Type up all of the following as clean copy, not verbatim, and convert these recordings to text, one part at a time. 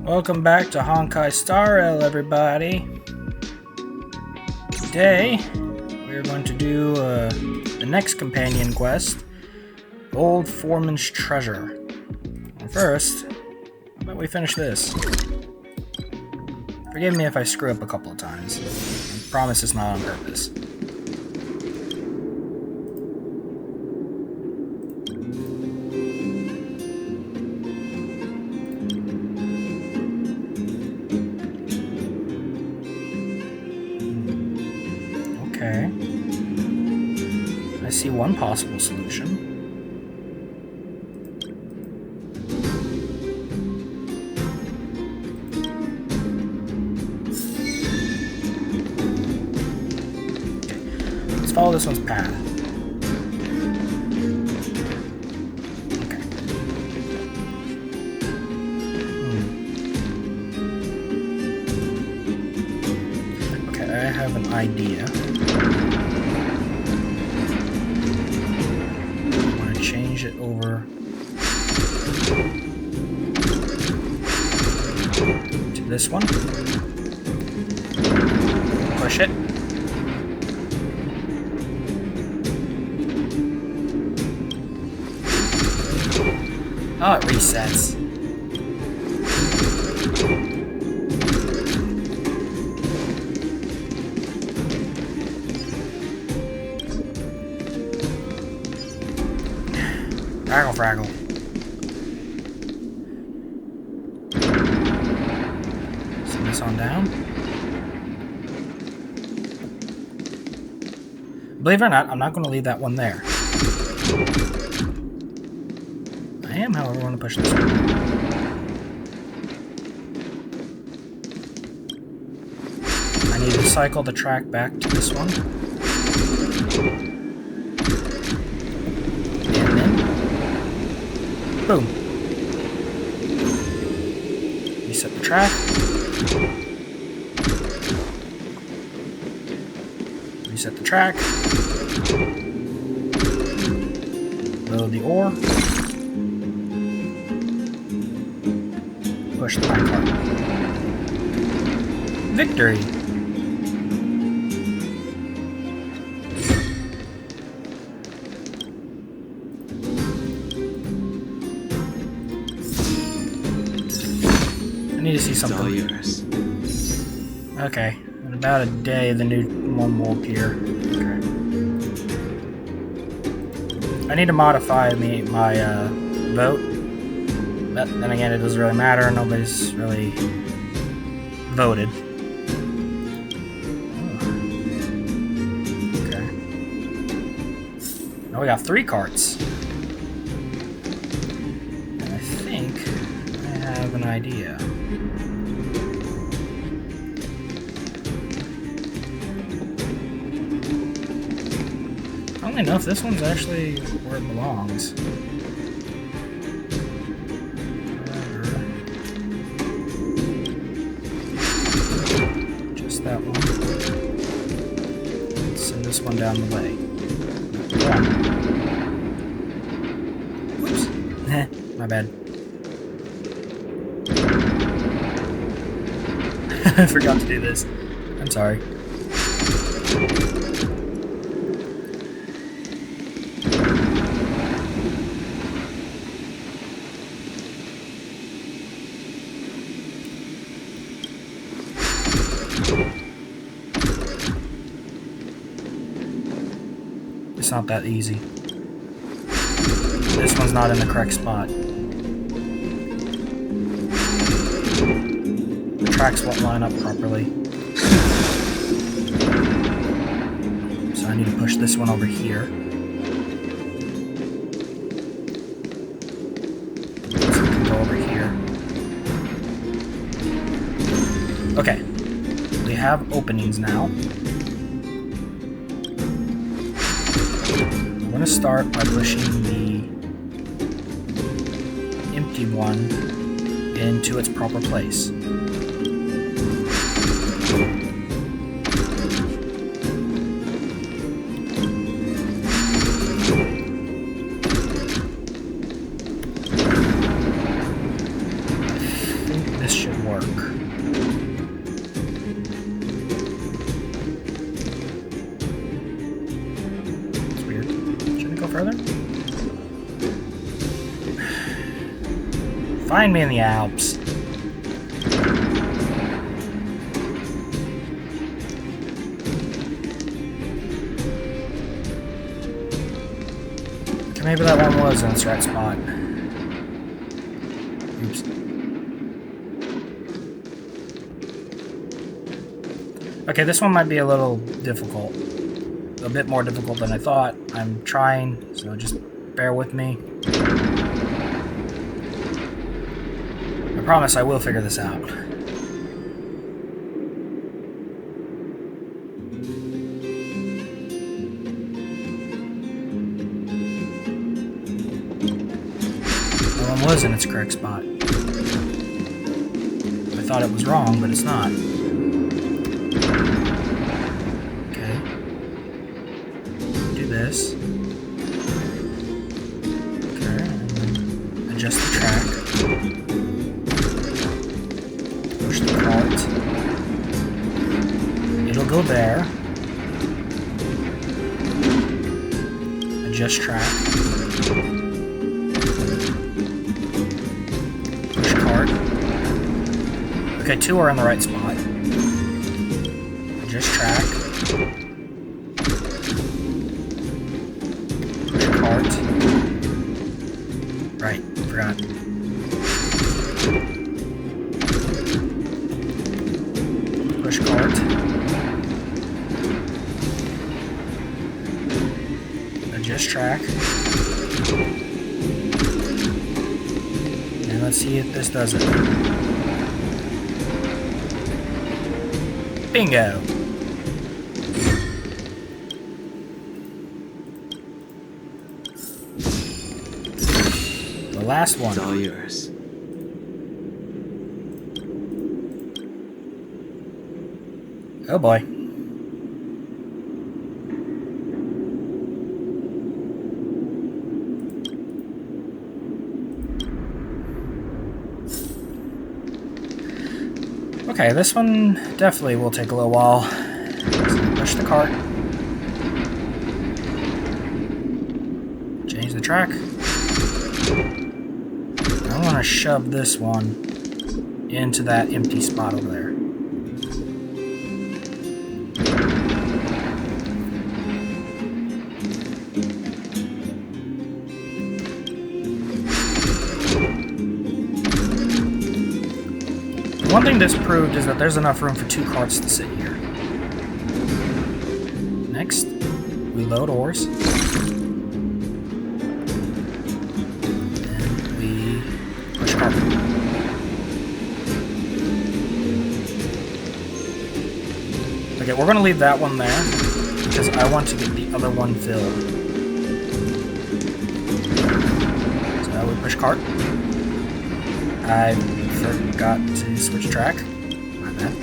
Welcome back to Honkai Star Rail, everybody. Today, we're going to do the next companion quest, Old Foreman's Treasure. And first, how about we finish this? Forgive me if I screw up a couple of times. I promise it's not on purpose. Okay. I see one possible solution. Okay. Let's follow this one's path. Okay. Okay, I have an idea. Change it over to this one. Push it. Oh, it resets. Fraggle. Send this on down. Believe it or not, I'm not going to leave that one there. I am, however, going to push this one. I need to cycle the track back to this one. Boom. Reset the track. Reset the track. Load the ore. Push the minecart. Victory! I need to see something. It's all yours. Okay. In about a day, the new one will appear. Okay. I need to modify my vote. But then again, it doesn't really matter. Nobody's really voted. Oh. Okay. Now we got 3 carts. And I think I have an idea. Funnily enough, this one's actually where it belongs. Just that one. Let's send this one down the way. Whoops. My bad. I forgot to do this. I'm sorry. It's not that easy. This one's not in the correct spot. The tracks won't line up properly. So I need to push this one over here. This one can go over here. Okay. We have openings now. I'm going to start by pushing the empty one into its proper place. this should work. It's weird. Should I go further? Find me in the Alps. Okay, maybe that one was in its right spot. Oops. Okay, this one might be a little difficult. A bit more difficult than I thought. I'm trying, so just bear with me. I promise I will figure this out. That one was in its correct spot. I thought it was wrong, but it's not. Okay. Do this. Okay. Adjust the track. Push the cart. It'll go there. Adjust track. Push cart. Okay, 2 are in the right spot. Adjust track. Push cart. Right, forgot. Push cart. Adjust track. And let's see if this does it. Bingo! The last one. It's all yours. Oh boy. Okay, this one definitely will take a little while. So push the cart. Change the track. I want to shove this one into that empty spot over there. One thing this proved is that there's enough room for 2 carts to sit here. Next, we load ores. And we push cart. Okay, we're going to leave that one there because I want to get the other one filled. So we push cart. I forgot to switch track. My bad.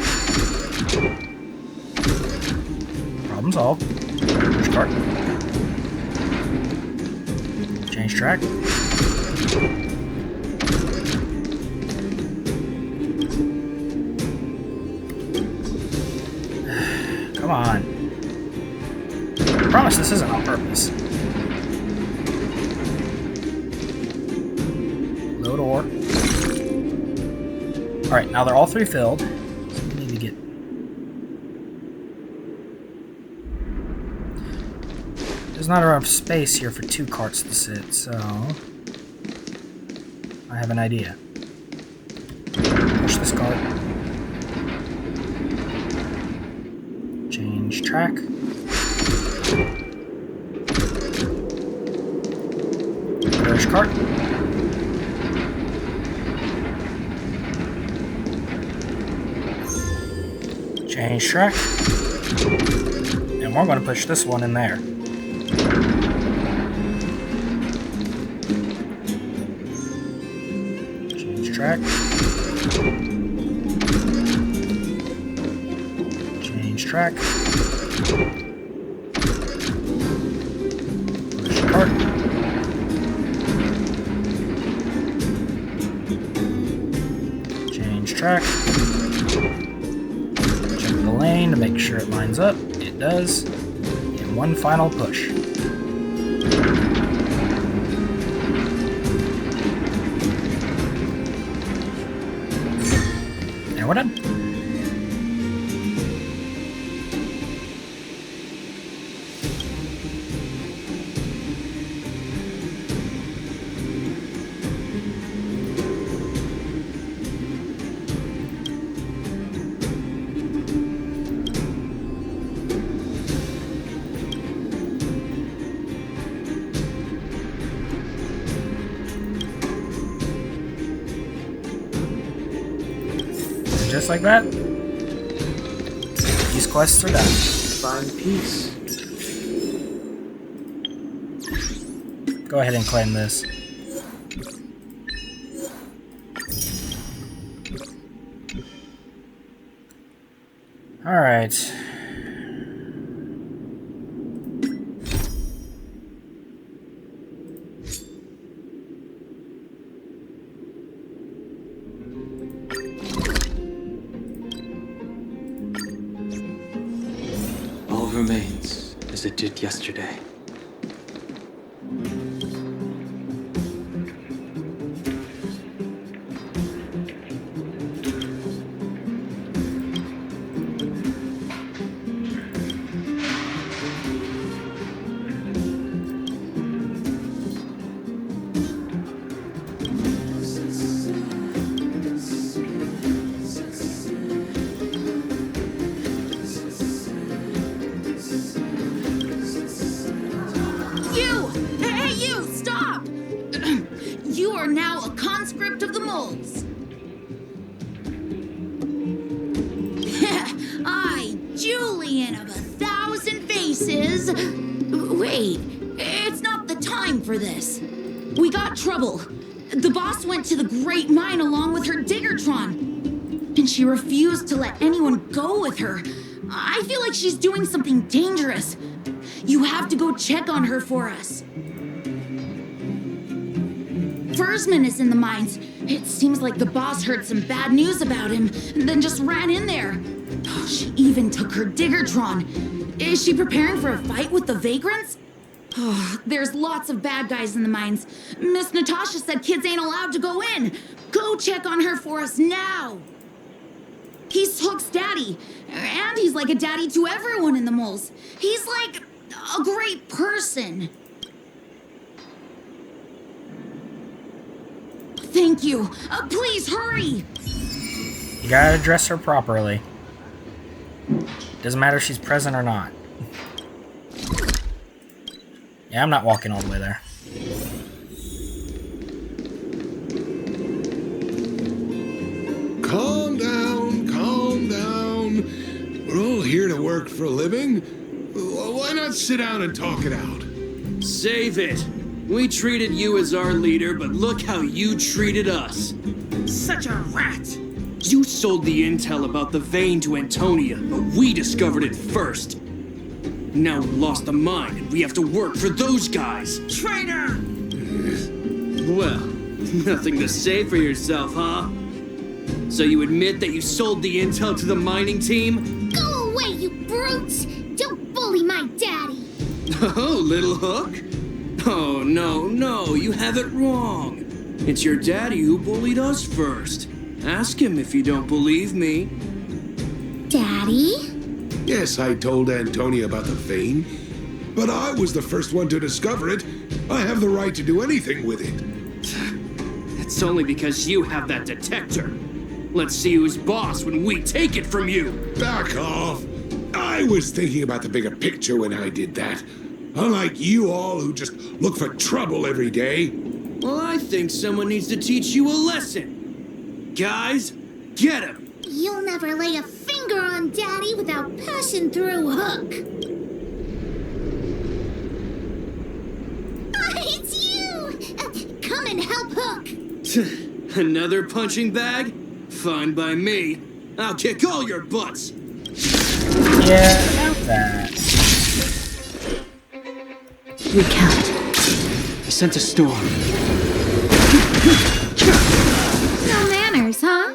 Problem solved. Push cart. Change track. Come on. I promise this isn't on purpose. Load ore. Alright, now they're all 3 filled. So we need to get... There's not enough space here for 2 carts to sit, so... I have an idea. Push this cart. Change track. Push cart. Change track. And we're going to push this one in there. Change track. Change track. Push cart. Change track. Check the lane to make sure it lines up. It does. And one final push. And we're done. Just like that, these quests are done. Find peace. Go ahead and claim this. Alright. All remains as it did yesterday. You are now a conscript of the moles. I, Julian of 1,000 faces. Wait, it's not the time for this. We got trouble. The boss went to the Great Mine along with her Diggertron, and she refused to let anyone go with her. I feel like she's doing something dangerous. You have to go check on her for us. Foreman is in the mines. It seems like the boss heard some bad news about him and then just ran in there. She even took her Diggertron. Is she preparing for a fight with the vagrants? There's lots of bad guys in the mines. Miss Natasha said kids ain't allowed to go in. Go check on her for us now. He's Hook's daddy, and he's like a daddy to everyone in the moles. He's like a great person. Thank you. Please hurry. You gotta address her properly. Doesn't matter if she's present or not. Yeah, I'm not walking all the way there. Calm down, calm down. We're all here to work for a living. Why not sit down and talk it out? Save it. We treated you as our leader, but look how you treated us. Such a rat. You sold the intel about the vein to Antonia, but we discovered it first. Now we lost the mine, and we have to work for those guys. Traitor! Well, nothing to say for yourself, huh? So you admit that you sold the intel to the mining team? Go away, you brutes! Don't bully my daddy! Oh, little Hook? Oh, no, you have it wrong. It's your daddy who bullied us first. Ask him if you don't believe me. Daddy? Yes, I told Antonia about the vein, but I was the first one to discover it. I have the right to do anything with it. It's only because you have that detector. Let's see who's boss when we take it from you. Back off. I was thinking about the bigger picture when I did that. Unlike you all who just look for trouble every day. Well, I think someone needs to teach you a lesson. Guys, get him. You'll never lay a finger on Daddy without passing through Hook. It's you! Come and help Hook. Another punching bag? Fine by me. I'll kick all your butts. Yeah, about that. Recount. I sent a storm. No manners, huh?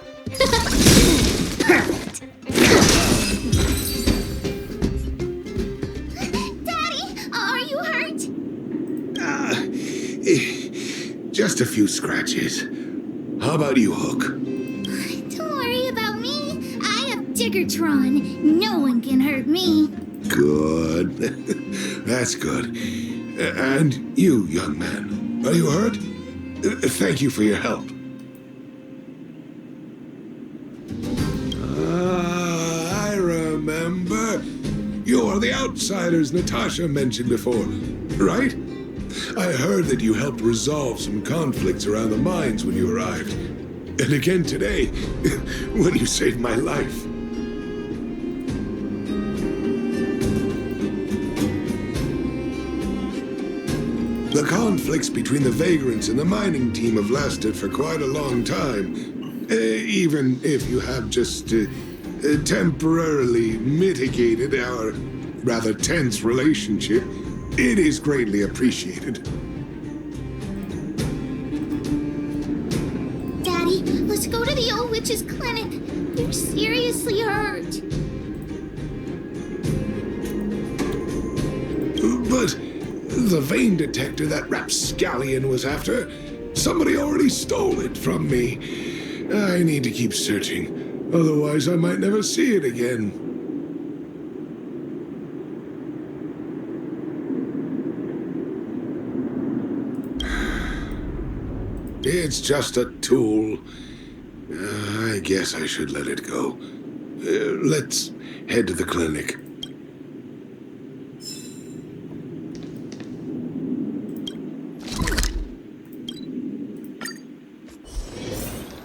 Just a few scratches. How about you, Hook? Don't worry about me. I have Diggertron. No one can hurt me. Good. That's good. And you, young man, are you hurt? Thank you for your help. I remember. You are the outsiders Natasha mentioned before, right? I heard that you helped resolve some conflicts around the mines when you arrived. And again today, when you saved my life. The conflicts between the vagrants and the mining team have lasted for quite a long time. Even if you have just temporarily mitigated our rather tense relationship, it is greatly appreciated. Daddy, let's go to the old witch's clinic. You're seriously hurt. But the vein detector that rapscallion was after, somebody already stole it from me. I need to keep searching, otherwise I might never see it again. It's just a tool. I guess I should let it go. Let's head to the clinic.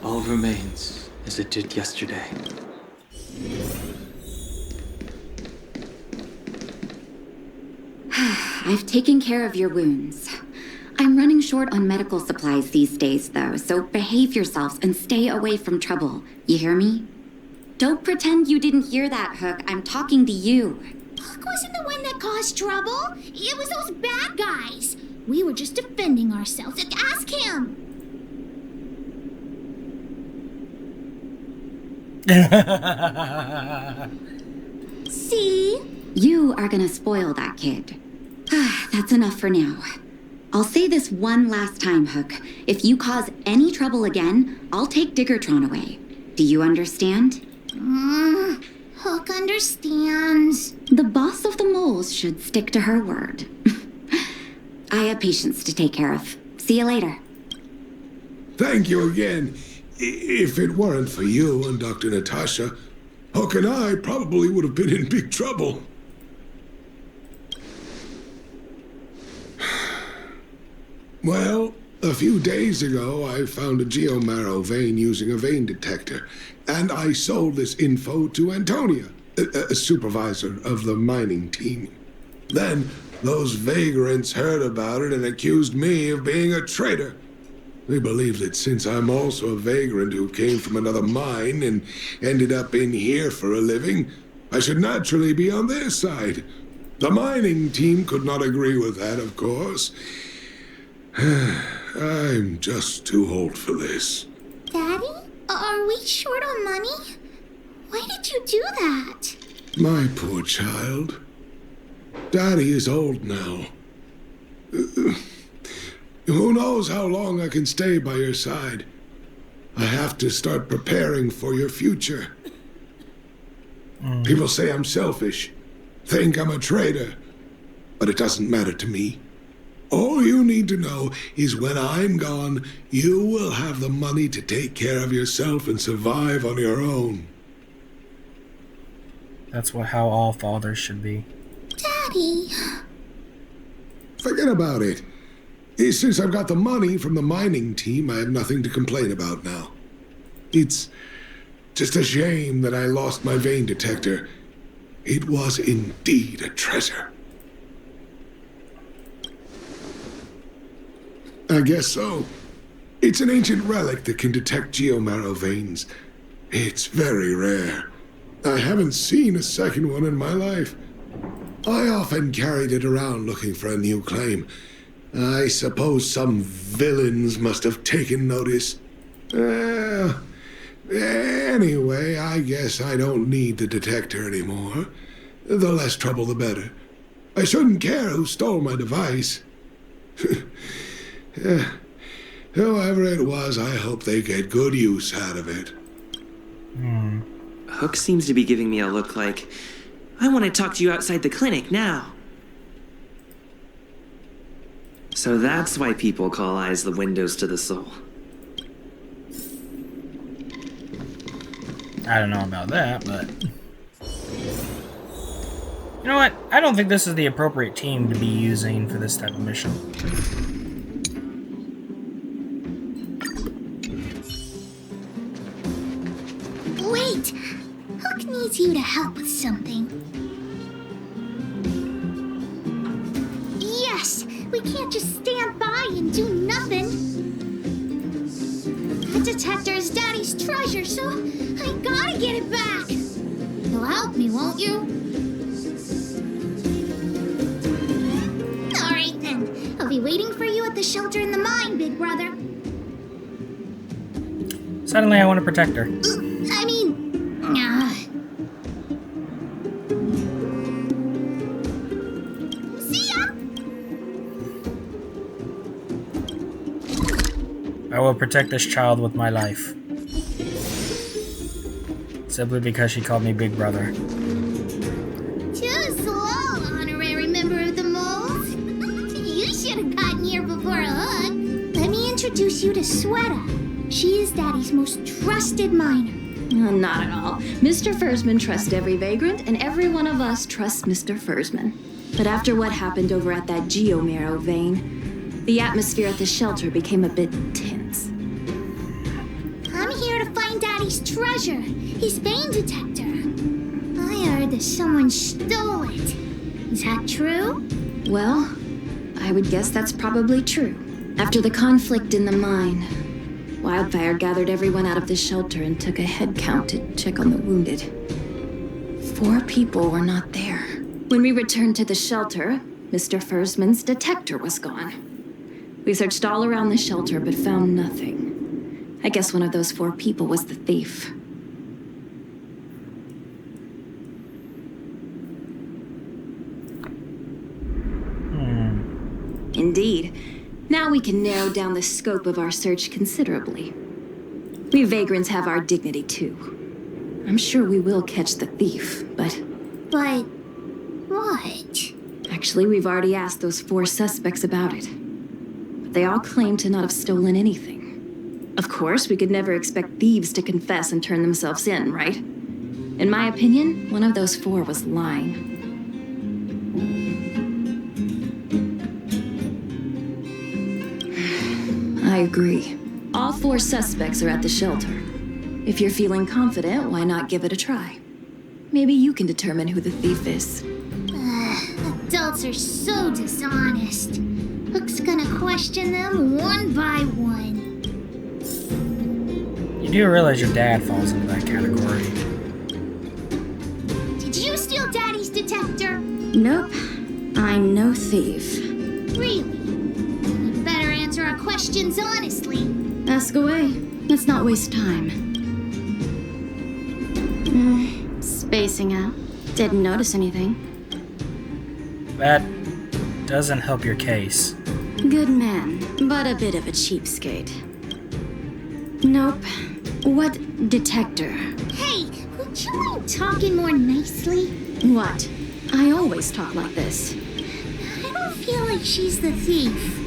All remains as it did yesterday. I've taken care of your wounds. I'm running short on medical supplies these days, though, so behave yourselves and stay away from trouble. You hear me? Don't pretend you didn't hear that, Hook. I'm talking to you. Hook wasn't the one that caused trouble. It was those bad guys. We were just defending ourselves. Ask him. See? You are gonna spoil that kid. That's enough for now. I'll say this one last time, Hook. If you cause any trouble again, I'll take Diggertron away. Do you understand? Hook understands. The boss of the moles should stick to her word. I have patients to take care of. See you later. Thank you again. If it weren't for you and Dr. Natasha, Hook and I probably would have been in big trouble. Well, a few days ago, I found a geomarrow vein using a vein detector, and I sold this info to Antonia, a supervisor of the mining team. Then, those vagrants heard about it and accused me of being a traitor. They believe that since I'm also a vagrant who came from another mine and ended up in here for a living, I should naturally be on their side. The mining team could not agree with that, of course. I'm just too old for this. Daddy? Are we short on money? Why did you do that? My poor child. Daddy is old now. Who knows how long I can stay by your side? I have to start preparing for your future. People say I'm selfish, think I'm a traitor, but it doesn't matter to me. All you need to know is when I'm gone, you will have the money to take care of yourself and survive on your own. That's how all fathers should be. Daddy. Forget about it. Since I've got the money from the mining team, I have nothing to complain about now. It's just a shame that I lost my vein detector. It was indeed a treasure. I guess so. It's an ancient relic that can detect geomarrow veins. It's very rare. I haven't seen a second one in my life. I often carried it around looking for a new claim. I suppose some villains must have taken notice. Anyway, I guess I don't need the detector anymore. The less trouble, the better. I shouldn't care who stole my device. Whoever it was, I hope they get good use out of it. Hook seems to be giving me a look like, I want to talk to you outside the clinic now. So that's why people call eyes the windows to the soul. I don't know about that, but... You know what? I don't think this is the appropriate team to be using for this type of mission. Wait! Hook needs you to help with something. Yes! We can't just stand by and do nothing. The detector is Daddy's treasure, so I gotta get it back. You'll help me, won't you? Alright then. I'll be waiting for you at the shelter in the mine, big brother. Suddenly I want to protect her. I mean... See ya! I will protect this child with my life. Simply because she called me Big Brother. Too slow, honorary member of the moles. You should have gotten here before Hook. Let me introduce you to Sweta. She is Daddy's most trusted miner. Not at all. Mr. Foreman trusts every vagrant, and every one of us trusts Mr. Foreman. But after what happened over at that geomarrow vein, the atmosphere at the shelter became a bit tense. I'm here to find Daddy's treasure, his vein detector. I heard that someone stole it. Is that true? Well, I would guess that's probably true. After the conflict in the mine, Wildfire gathered everyone out of the shelter and took a head count to check on the wounded. 4 people were not there. When we returned to the shelter, Mr. Foreman's detector was gone. We searched all around the shelter but found nothing. I guess one of those 4 people was the thief. Indeed. Now we can narrow down the scope of our search considerably. We vagrants have our dignity too. I'm sure we will catch the thief, but... But... what? Actually, we've already asked those 4 suspects about it. But they all claim to not have stolen anything. Of course, we could never expect thieves to confess and turn themselves in, right? In my opinion, one of those 4 was lying. I agree. All 4 suspects are at the shelter. If you're feeling confident, why not give it a try? Maybe you can determine who the thief is. Adults are so dishonest. Hook's gonna question them one by one. You do realize your dad falls into that category. Did you steal Daddy's detector? Nope. I'm no thief. Really? You better answer our questions honestly. Ask away. Let's not waste time. Spacing out. Didn't notice anything. That doesn't help your case. Good man, but a bit of a cheapskate. Nope. What detector? Hey, would you mind talking more nicely? What? I always talk like this. I don't feel like she's the thief.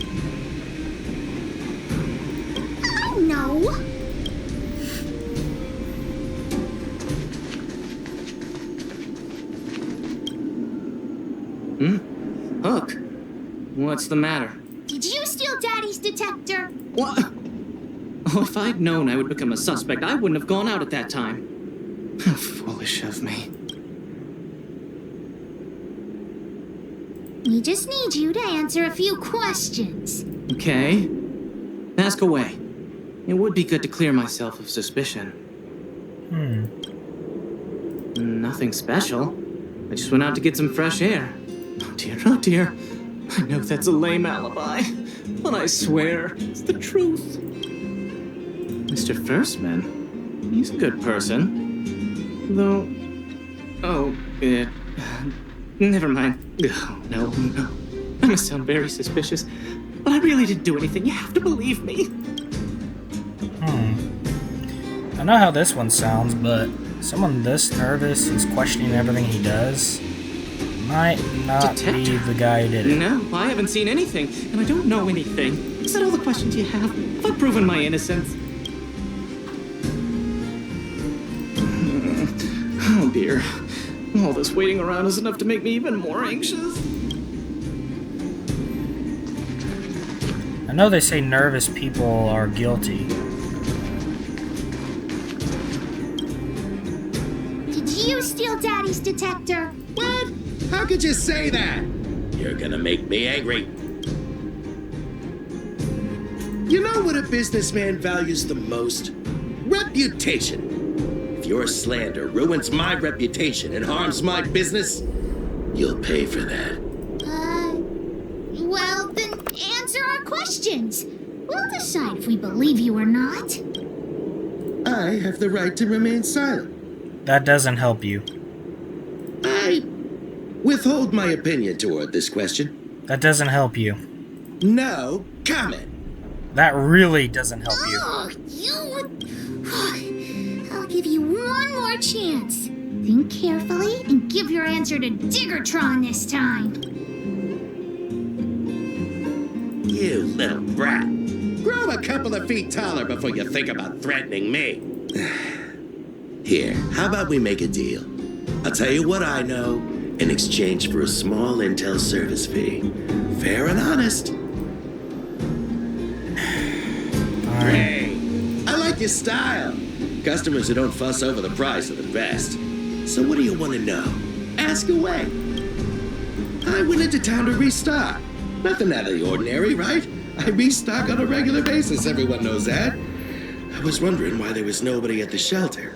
I know. Hook? What's the matter? Did you steal Daddy's detector? What? Oh, if I'd known I would become a suspect, I wouldn't have gone out at that time. How foolish of me. We just need you to answer a few questions. Okay. Ask away. It would be good to clear myself of suspicion. Nothing special. I just went out to get some fresh air. Oh dear, oh dear. I know that's a lame alibi, but I swear it's the truth. Mr. Foreman, he's a good person. Though... Oh, never mind. Oh, no. I must sound very suspicious, but I really didn't do anything. You have to believe me. I know how this one sounds, but someone this nervous who's questioning everything he does might not be the guy who did it. No, I haven't seen anything, and I don't know anything. Is that all the questions you have? Have I proven my innocence? Oh dear. All this waiting around is enough to make me even more anxious. I know they say nervous people are guilty. Did you steal Daddy's detector? What? How could you say that? You're gonna make me angry. You know what a businessman values the most? Reputation. If your slander ruins my reputation and harms my business, you'll pay for that. Well, then answer our questions. We'll decide if we believe you or not. I have the right to remain silent. That doesn't help you. I withhold my opinion toward this question. That doesn't help you. No comment. That really doesn't help you. Oh, I'll give you one more chance. Think carefully and give your answer to Diggertron this time. You little brat. Grow a couple of feet taller before you think about threatening me. Here, how about we make a deal? I'll tell you what I know in exchange for a small intel service fee. Fair and honest. Great. I like your style. Customers who don't fuss over the price are the best. So what do you want to know? Ask away. I went into town to restock. Nothing out of the ordinary, right? I restock on a regular basis, everyone knows that. I was wondering why there was nobody at the shelter.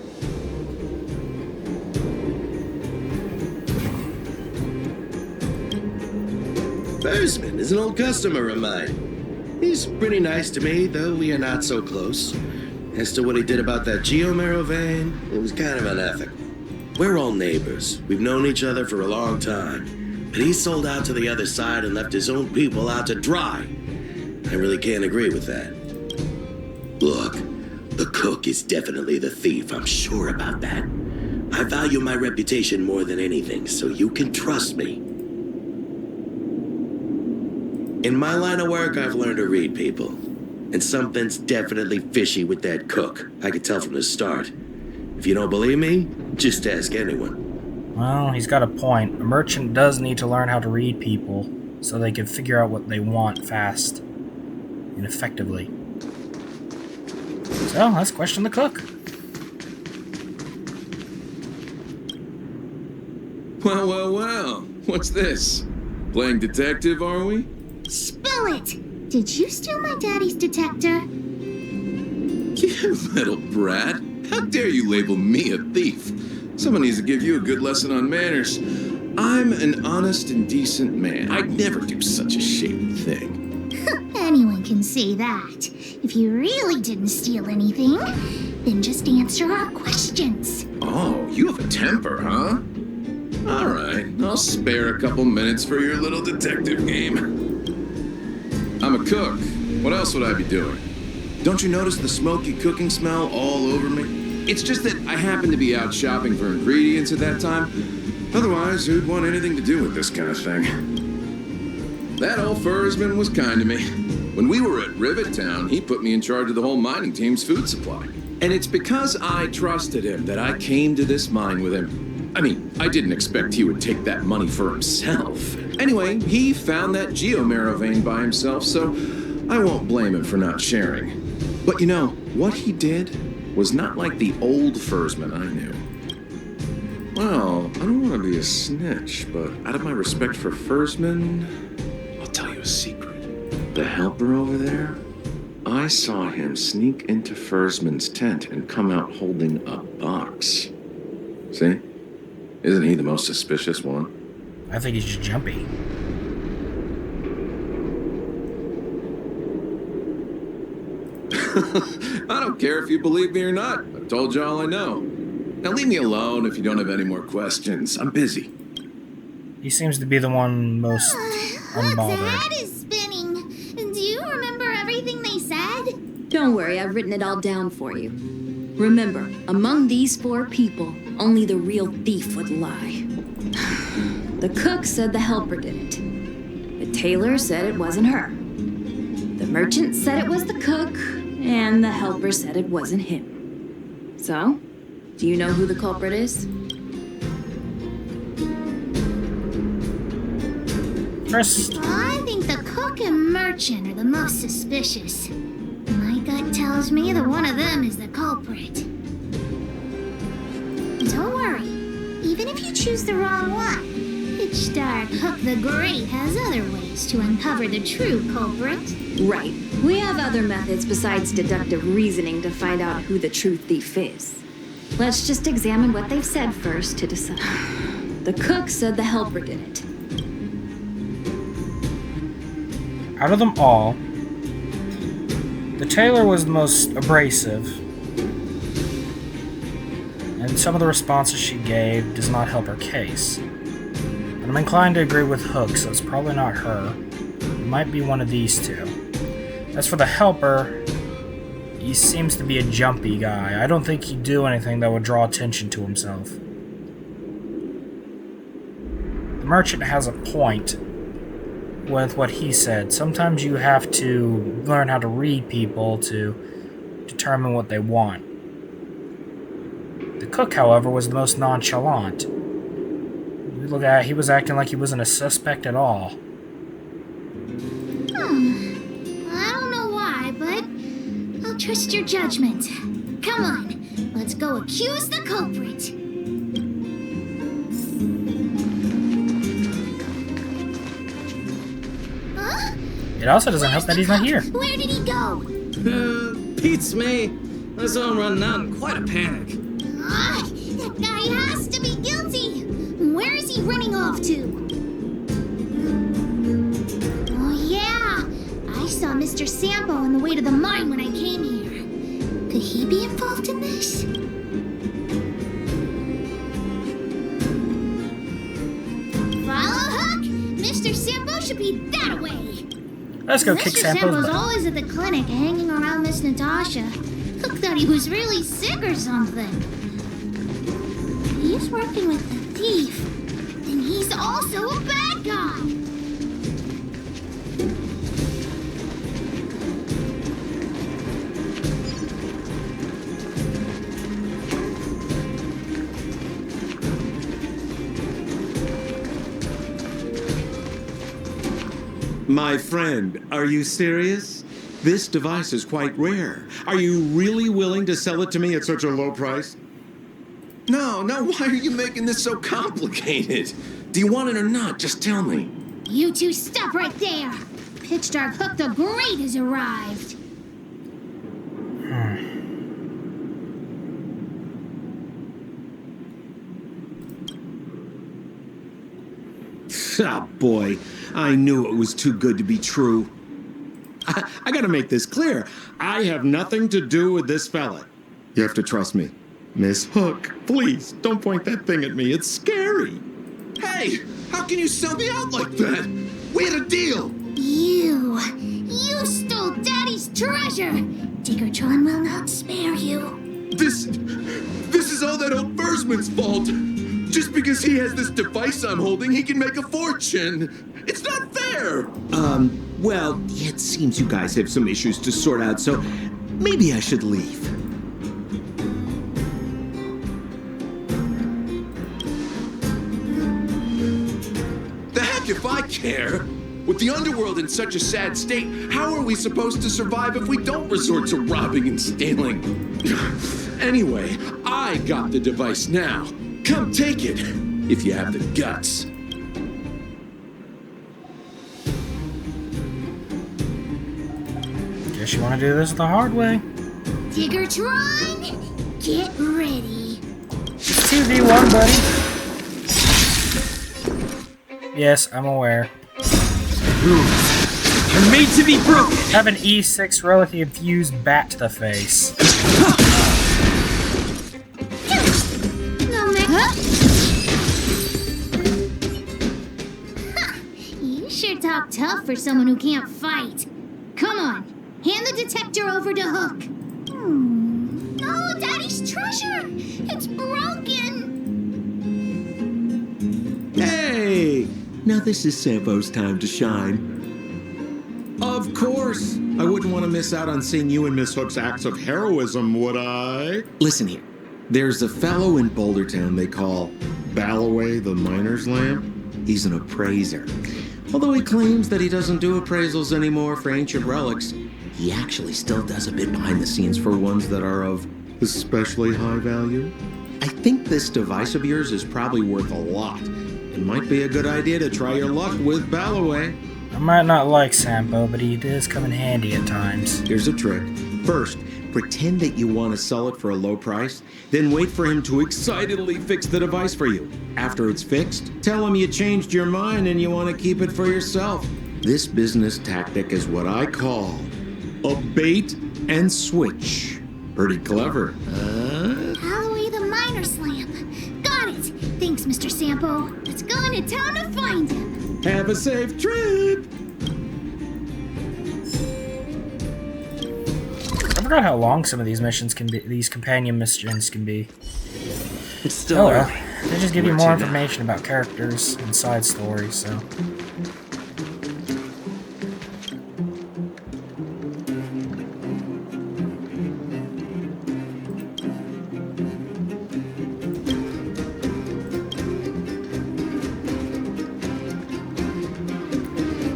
Foreman is an old customer of mine. He's pretty nice to me, though we are not so close. As to what he did about that Geomero vein, it was kind of unethical. We're all neighbors. We've known each other for a long time. But he sold out to the other side and left his own people out to dry. I really can't agree with that. Look, the cook is definitely the thief, I'm sure about that. I value my reputation more than anything, so you can trust me. In my line of work, I've learned to read people. And something's definitely fishy with that cook. I could tell from the start. If you don't believe me, just ask anyone. Well, he's got a point. A merchant does need to learn how to read people so they can figure out what they want fast and effectively. So, let's question the cook. Well, well, well. What's this? Playing detective, are we? Spill it! Did you steal my daddy's detector? You little brat. How dare you label me a thief? Someone needs to give you a good lesson on manners. I'm an honest and decent man. I'd never do such a shady thing. Anyone can say that. If you really didn't steal anything, then just answer our questions. Oh, you have a temper, huh? All right, I'll spare a couple minutes for your little detective game. I'm a cook. What else would I be doing? Don't you notice the smoky cooking smell all over me? It's just that I happened to be out shopping for ingredients at that time. Otherwise, who'd want anything to do with this kind of thing? That old Foreman was kind to me. When we were at Rivet Town, he put me in charge of the whole mining team's food supply. And it's because I trusted him that I came to this mine with him. I mean, I didn't expect he would take that money for himself. Anyway, he found that Geomero vein by himself, so I won't blame him for not sharing. But you know, what he did was not like the old Foreman I knew. Well, I don't want to be a snitch, but out of my respect for Foreman, I'll tell you a secret. The helper over there, I saw him sneak into Foreman's tent and come out holding a box. See? Isn't he the most suspicious one? I think he's just jumpy. I don't care if you believe me or not. I've told you all I know. Now leave me alone if you don't have any more questions. I'm busy. He seems to be the one most Look, the unbothered. head is spinning. Do you Don't worry, I've written it all down for you. Remember, among these 4 people, only the real thief would lie. The cook said the helper did it. The tailor said it wasn't her. The merchant said it was the cook, and the helper said it wasn't him. So, do you know who the culprit is? First, I think the cook and merchant are the most suspicious. My gut tells me that one of them is the culprit. Don't worry. Even if you choose the wrong one, Pitchdark Hook the Great has other ways to uncover the true culprit. Right. We have other methods besides deductive reasoning to find out who the true thief is. Let's just examine what they've said first to decide. The cook said the helper did it. out of them all, the tailor was the most abrasive, and some of the responses she gave does not help her case. But I'm inclined to agree with Hook, so it's probably not her. It might be one of these two. As for the helper, he seems to be a jumpy guy. I don't think he'd do anything that would draw attention to himself. The merchant has a point with what he said. Sometimes you have to learn how to read people to determine what they want. The cook, however, was the most nonchalant. Look at, he was acting like he wasn't a suspect at all. I don't know why, but I'll trust your judgment. Come on, let's go accuse the culprit. Huh? It also doesn't help that he's not here. Where did he go? Beats me. I saw him running out in quite a panic. That guy has to be guilty. Where is he running off to? Oh yeah, I saw Mr. Sampo on the way to the mine when I came here. Could he be involved in this? Follow Hook. Mr. Sampo should be that way. Let's go kick Mr. Sampo's Sampo's butt. always at the clinic hanging around Miss Natasha. Hook thought he was really sick or something. He's working with the thief, and he's also a bad guy. My friend, are you serious? This device is quite rare. Are you really willing to sell it to me at such a low price? No, why are you making this so complicated? Do you want it or not? Just tell me. You two stop right there. Pitchdark Hook the Great has arrived. Ah, boy. I knew it was too good to be true. I gotta make this clear. I have nothing to do with this fella. You have to trust me. Miss Hook, please, don't point that thing at me. It's scary. Hey, how can you sell me out like that? We had a deal. You stole Daddy's treasure. Diggertron will not spare you. This is all that old Bursman's fault. Just because he has this device I'm holding, he can make a fortune. It's not fair. Well, it seems you guys have some issues to sort out, so maybe I should leave. The heck if I care? With the underworld in such a sad state, how are we supposed to survive if we don't resort to robbing and stealing? Anyway, I got the device now. Come take it, if you have the guts. Guess you want to do this the hard way. Diggertron, get ready. It's 2v1, buddy. Yes, I'm aware. You're made to be broken! Have an E6 relic infused bat to the face. You sure talk tough for someone who can't fight. Come on, Hand the detector over to Hook. No, Daddy's treasure! It's broken! Hey! Now this is Sampo's time to shine. Of course! I wouldn't want to miss out on seeing you and Miss Hook's acts of heroism, would I? Listen here. There's a fellow in Bouldertown they call Balloway the Miner's Lamb. He's an appraiser. Although he claims that he doesn't do appraisals anymore for ancient relics, he actually still does a bit behind the scenes for ones that are of especially high value. I think this device of yours is probably worth a lot. It might be a good idea to try your luck with Balloway. I might not like Sampo, but he does come in handy at times. Here's a trick. First, pretend that you want to sell it for a low price, then wait for him to excitedly fix the device for you. After it's fixed, tell him you changed your mind and you want to keep it for yourself. This business tactic is what I call a bait and switch. Pretty clever, huh? Balloway the Miner's Lamp. Got it. Thanks, Mr. Sampo. Let's go into town to find him. Have a safe trip! I forgot how long some of these missions can be. These companion missions can be. It's still Oh well. early. They just give you Where more to now? information about characters and side stories, so.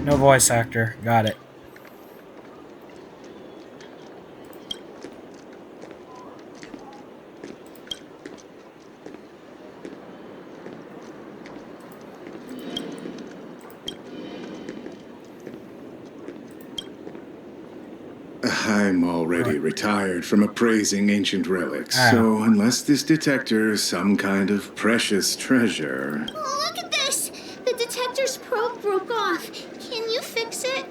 No voice actor. Got it. I'm already retired from appraising ancient relics, Ah. so unless this detector is some kind of precious treasure... Oh, look at this! The detector's probe broke off. Can you fix it?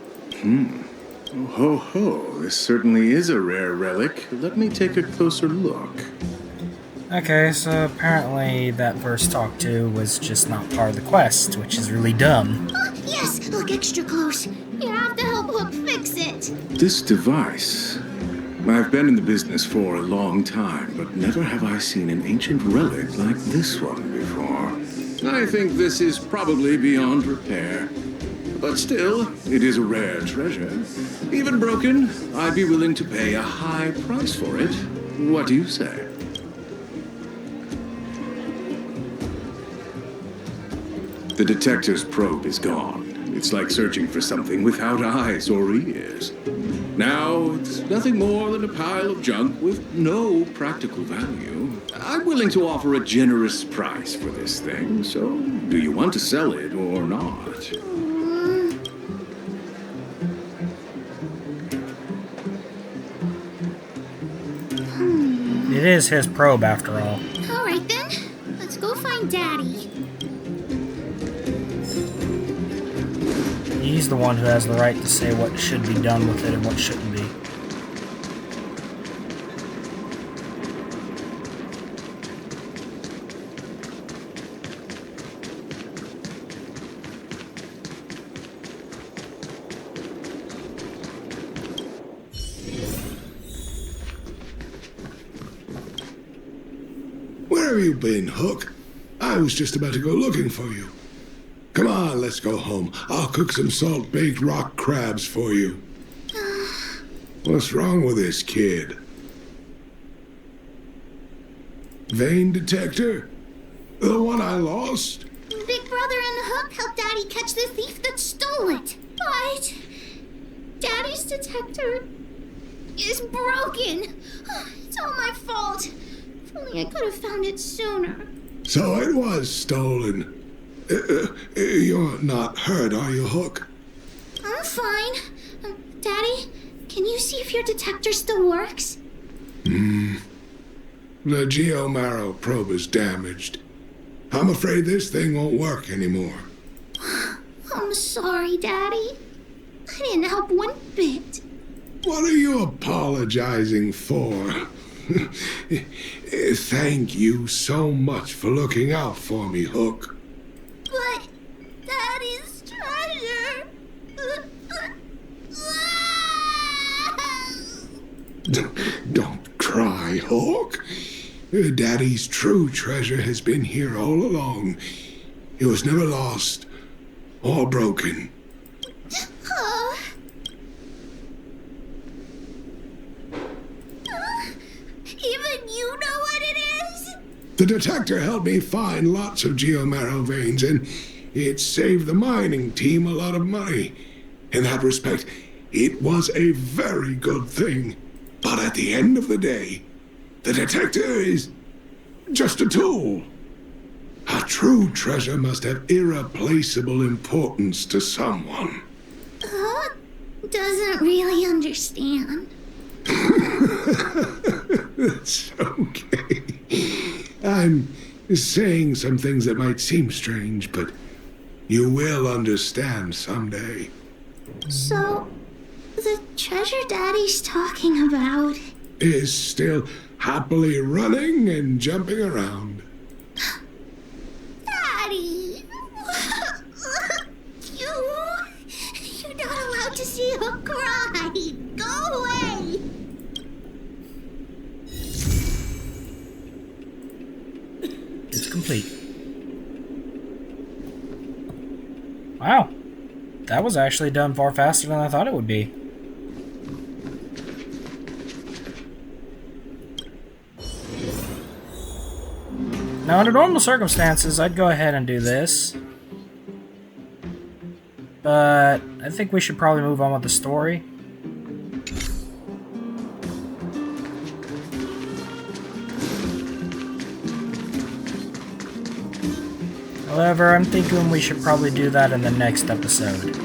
Oh, ho, ho. This certainly is a rare relic. Let me take a closer look. Okay, so apparently that first talk to was just not part of the quest, which is really dumb. Oh, yes! Look extra close. You have to help Hook fix it. This device... I've been in the business for a long time, but never have I seen an ancient relic like this one before. I think this is probably beyond repair. But still, it is a rare treasure. Even broken, I'd be willing to pay a high price for it. What do you say? The detector's probe is gone. It's like searching for something without eyes or ears. Now, it's nothing more than a pile of junk with no practical value. I'm willing to offer a generous price for this thing, so do you want to sell it or not? It is his probe after all. All right then. Let's go find Daddy. He's the one who has the right to say what should be done with it and what shouldn't be. Where have you been, Hook? I was just about to go looking for you. Come on, let's go home. I'll cook some salt-baked rock crabs for you. What's wrong with this kid? Vein detector? The one I lost? Big Brother and Hook helped Daddy catch the thief that stole it. But Daddy's detector is broken. It's all my fault. If only I could have found it sooner. So it was stolen. You're not hurt, are you, Hook? I'm fine. Daddy, can you see if your detector still works? The geomarrow probe is damaged. I'm afraid this thing won't work anymore. I'm sorry, Daddy. I didn't help one bit. What are you apologizing for? Thank you so much for looking out for me, Hook. But Daddy's treasure. Don't cry, Hawk. Daddy's true treasure has been here all along. It was never lost or broken. Even you know what it is? The detector helped me find lots of geomarrow veins, and it saved the mining team a lot of money. In that respect, it was a very good thing. But at the end of the day, the detector is just a tool. A true treasure must have irreplaceable importance to someone. Doesn't really understand. It's okay. I'm saying some things that might seem strange, but you will understand someday. So, the treasure Daddy's talking about is still happily running and jumping around. Daddy! You're not allowed to see her cry! Go away! It's complete. Wow. That was actually done far faster than I thought it would be. Now, under normal circumstances, I'd go ahead and do this. But I think we should probably move on with the story. However, I'm thinking we should probably do that in the next episode.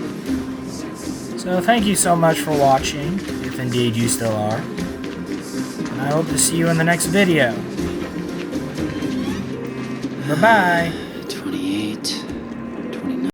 So thank you so much for watching, if indeed you still are. And I hope to see you in the next video. Bye-bye.